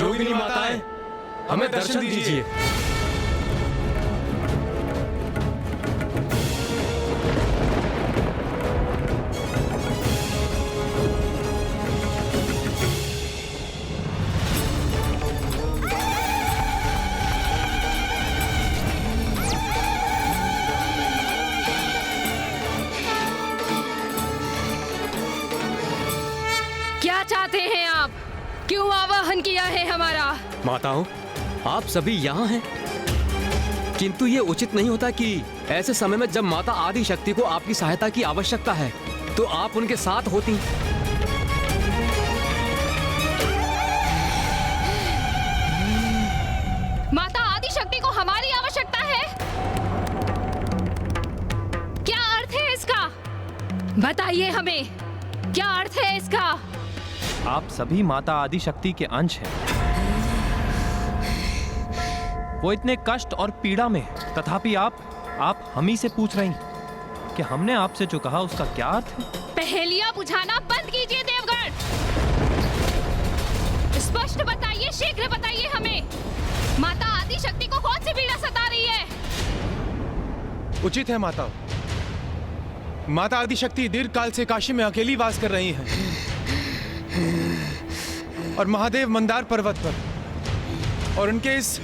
योगिनी माताएं, हमें दर्शन दीजिए। क्या चाहते हैं आप? क्यों आवाहन किया है हमारा? माताओं, आप सभी यहाँ हैं, किंतु ये उचित नहीं होता कि ऐसे समय में जब माता आदि शक्ति को आपकी सहायता की आवश्यकता है तो आप उनके साथ होती। माता आदि शक्ति को हमारी आवश्यकता है? क्या अर्थ है इसका? बताइए हमें, क्या अर्थ है इसका? आप सभी माता आदि शक्ति के अंश हैं। वो इतने कष्ट और पीड़ा में, तथापि आप हम ही से पूछ रही कि हमने आपसे जो कहा उसका क्या अर्थ है? पहेलियां बुझाना बंद कीजिए देवगण। स्पष्ट बताइए, शीघ्र बताइए हमें, माता आदि शक्ति को कौन सी पीड़ा सता रही है? उचित है माता। माता आदि शक्ति दीर्घ काल से काशी में अकेली वास कर रही हैं और महादेव मंदार पर्वत पर, और उनके इस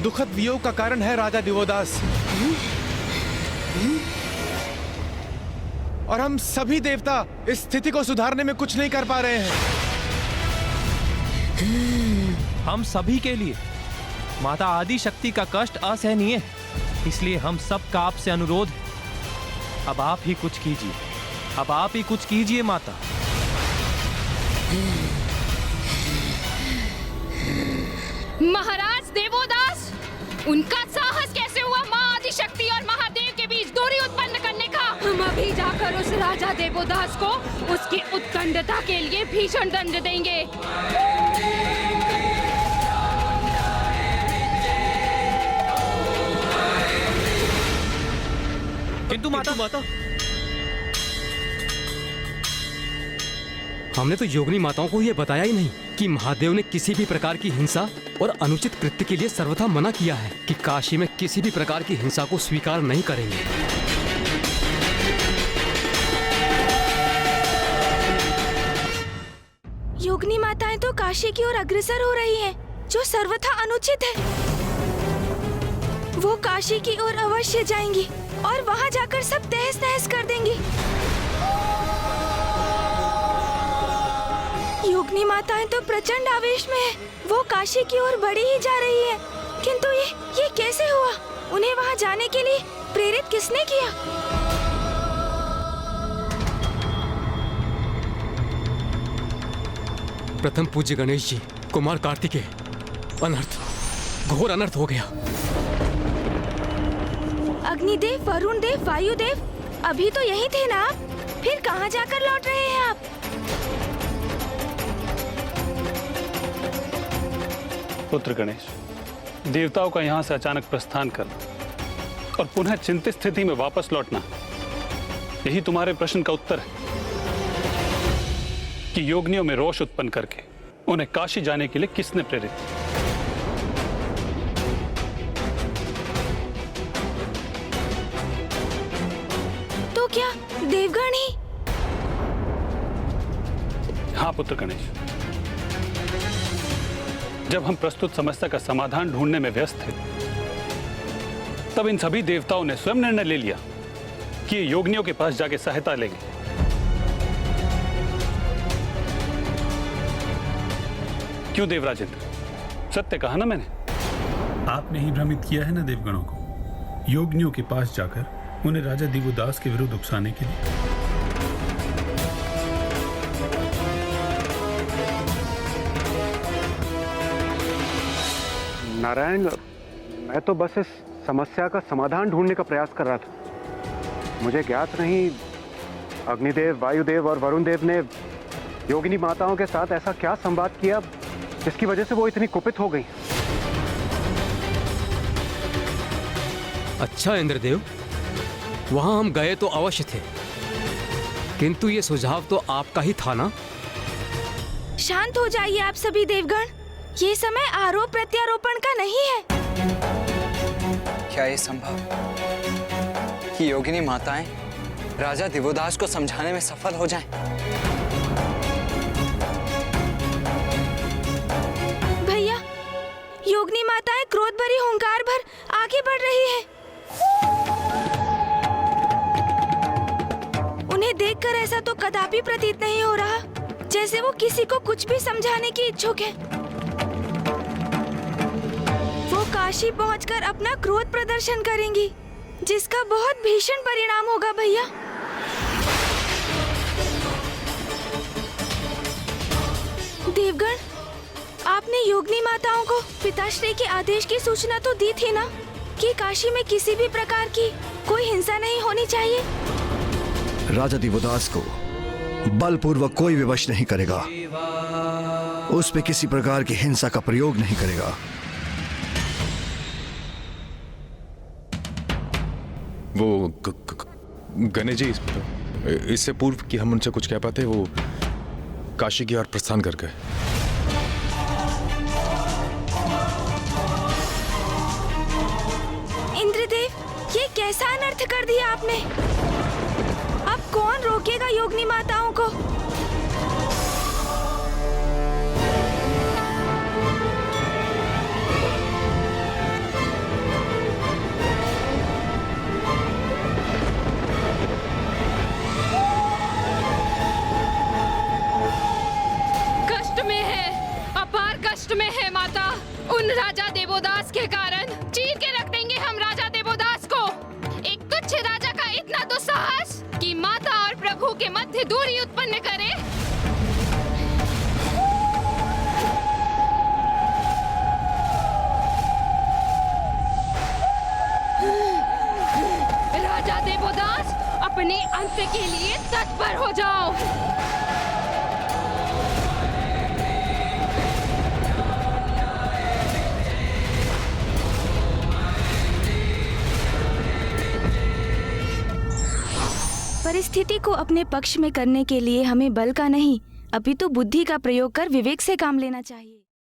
दुखद वियोग का कारण है राजा दिवोदास। और हम सभी देवता इस स्थिति को सुधारने में कुछ नहीं कर पा रहे हैं। हम सभी के लिए माता आदि शक्ति का कष्ट असहनीय है, इसलिए हम सबका आपसे अनुरोध है, अब आप ही कुछ कीजिए, अब आप ही कुछ कीजिए माता। महाराज देवोदास, उनका साहस कैसे हुआ माँ आदि शक्ति और महादेव के बीच दूरी उत्पन्न करने का? हम अभी जाकर उस राजा देवोदास को उसकी उत्कंठता के लिए भीषण दंड देंगे। किंतु माता, हमने तो योगिनी माताओं को यह बताया ही नहीं कि महादेव ने किसी भी प्रकार की हिंसा और अनुचित कृत्य के लिए सर्वथा मना किया है, कि काशी में किसी भी प्रकार की हिंसा को स्वीकार नहीं करेंगे। योगिनी माताएं तो काशी की ओर अग्रसर हो रही हैं, जो सर्वथा अनुचित है। वो काशी की ओर अवश्य जाएंगी और वहाँ जाकर सब तहस नहस कर देंगी। योगिनी माताएं तो प्रचंड आवेश में है, वो काशी की ओर बढ़ी ही जा रही है, किंतु ये कैसे हुआ? उन्हें वहाँ जाने के लिए प्रेरित किसने किया? प्रथम पूज्य गणेश जी, कुमार कार्तिकेय, अनर्थ, घोर अनर्थ हो गया। अग्निदेव, वरुण देव, वायुदेव, अभी तो यही थे ना आप? फिर कहाँ जाकर लौट रहे हैं आप? पुत्र गणेश, देवताओं का यहाँ से अचानक प्रस्थान करना और पुनः चिंतित स्थिति में वापस लौटना, यही तुम्हारे प्रश्न का उत्तर है कि योगिनियों में रोष उत्पन्न करके उन्हें काशी जाने के लिए किसने प्रेरित किया। तो क्या देवगण ही? हाँ पुत्र गणेश, जब हम प्रस्तुत समस्या का समाधान ढूंढने में व्यस्त थे, तब इन सभी देवताओं ने स्वयं निर्णय ले लिया कि ये योगिनियों के पास जाके सहायता लेंगे। क्यों देवराजेंद्र, सत्य कहा ना मैंने? आपने ही भ्रमित किया है ना देवगणों को, योगिनियों के पास जाकर उन्हें राजा दिवोदास के विरुद्ध उकसाने के लिए। नारायण, मैं तो बस इस समस्या का समाधान ढूंढने का प्रयास कर रहा था। मुझे ज्ञात नहीं अग्निदेव, वायुदेव और वरुण देव ने योगिनी माताओं के साथ ऐसा क्या संवाद किया जिसकी वजह से वो इतनी कुपित हो गई। अच्छा इंद्रदेव, वहां हम गए तो अवश्य थे, किंतु ये सुझाव तो आपका ही था ना? शांत हो जाइए आप सभी देवगण। ये समय आरोप प्रत्यारोपण का नहीं है। क्या ये संभव कि योगिनी माताएं राजा दिवोदास को समझाने में सफल हो जाएं? भैया, योगिनी माताएं क्रोध भरी हुंकार भर आगे बढ़ रही है। उन्हें देखकर ऐसा तो कदापि प्रतीत नहीं हो रहा जैसे वो किसी को कुछ भी समझाने की इच्छुक है। वो काशी पहुंचकर अपना क्रोध प्रदर्शन करेंगी, जिसका बहुत भीषण परिणाम होगा भैया। देवगण, आपने योगिनी माताओं को पिताश्री के आदेश की सूचना तो दी थी ना कि काशी में किसी भी प्रकार की कोई हिंसा नहीं होनी चाहिए। राजा दिवोदास को बलपूर्वक कोई विवश नहीं करेगा, उस पे किसी प्रकार की हिंसा का प्रयोग नहीं करेगा। वो गणेश जी, इससे पूर्व कि हम उनसे कुछ कह पाते, वो काशी की ओर प्रस्थान कर गए। इंद्रदेव, ये कैसा अनर्थ कर दिया आपने? अब कौन रोकेगा योगिनी माताओं को? कष्ट में है, अपार कष्ट में है माता। उन राजा देवोदास के कारण चीर के रख देंगे हम राजा देवोदास को। एक तुच्छ राजा का इतना दुस्साहस कि माता और प्रभु के मध्य दूरी उत्पन्न करे। राजा देवोदास, अपने अंत के लिए तत्पर हो जाओ। परिस्थिति को अपने पक्ष में करने के लिए हमें बल का नहीं, अपितु बुद्धि का प्रयोग कर विवेक से काम लेना चाहिए।